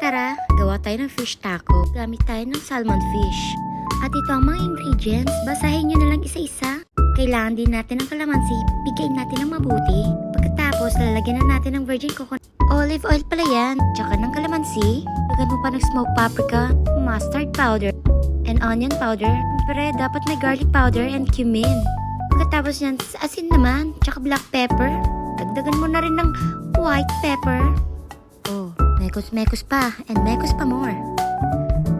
Tara, gawa tayo ng fish taco. Gamit tayo ng salmon fish. At ito ang mga ingredients. Basahin nyo na lang isa-isa. Kailangan din natin ng kalamansi. Pigain natin ng mabuti. Pagkatapos, lalagyan na natin ng virgin coconut. Olive oil pala yan. Tsaka ng kalamansi. Lagyan mo pa ng smoked paprika, mustard powder, and onion powder. Siyempre, dapat may garlic powder and cumin. Pagkatapos yan, asin naman. Tsaka black pepper. Dagdagan mo na rin ng white pepper. Oh, mekos-mekos pa. And mekos pa more.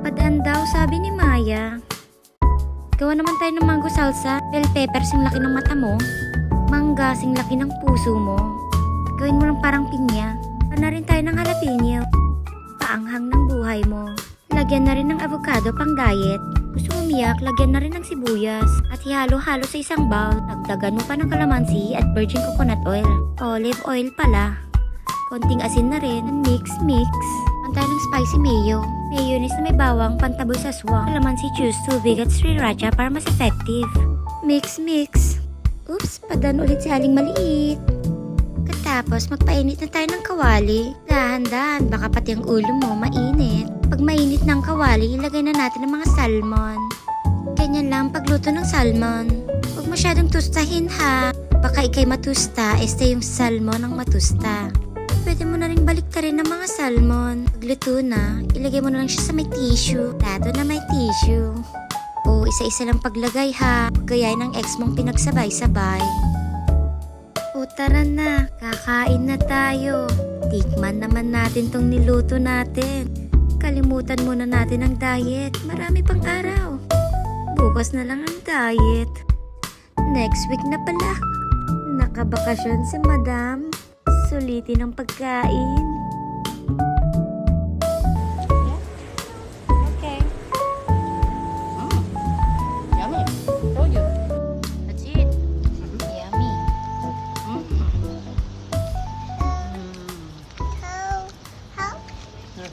Padaan daw, sabi ni Maya. Gawa naman tayo ng mango salsa. Bell pepper sing laki ng mata mo. Mangga sing laki ng puso mo. Gawin mo ng parang pinya. Na rin tayo ng jalapeno. Paanghang ng buhay mo. Lagyan na rin ng avocado pang diet. Gusto mo umiyak, lagyan na rin ng sibuyas. At ihalo-halo sa isang bowl. Dagdagan mo pa ng kalamansi at virgin coconut oil. Olive oil pala. Konting asin na rin. Mix. Tayo ng spicy mayo. Mayonnaise na may bawang, pantaboy sa swang, kalamansi juice, tubig at sriracha para mas effective. Mix. Oops, padan ulit si Aling Maliit. Katapos, magpainit na tayo ng kawali. Dahan-dahan, baka pati ang ulo mo mainit. Pag mainit ng kawali, ilagay na natin ang mga salmon. Ganyan lang pagluto ng salmon. Huwag masyadong tustahin ha. Baka ikay matusta, yung salmon ang matusta. Pwede mo na rin baliktarin ng mga salmon. Pagluto na, ilagay mo na lang siya sa may tissue. Plato na may tissue. O, isa-isa lang paglagay ha. Gayahin ng ex mong pinagsabay-sabay. O, tara na. Kakain na tayo. Tikman naman natin tong niluto natin. Kalimutan muna natin ang diet. Marami pang araw. Bukas na lang ang diet. Next week na pala. Nakabakasyon si Madam. Sulitin ang pagkain.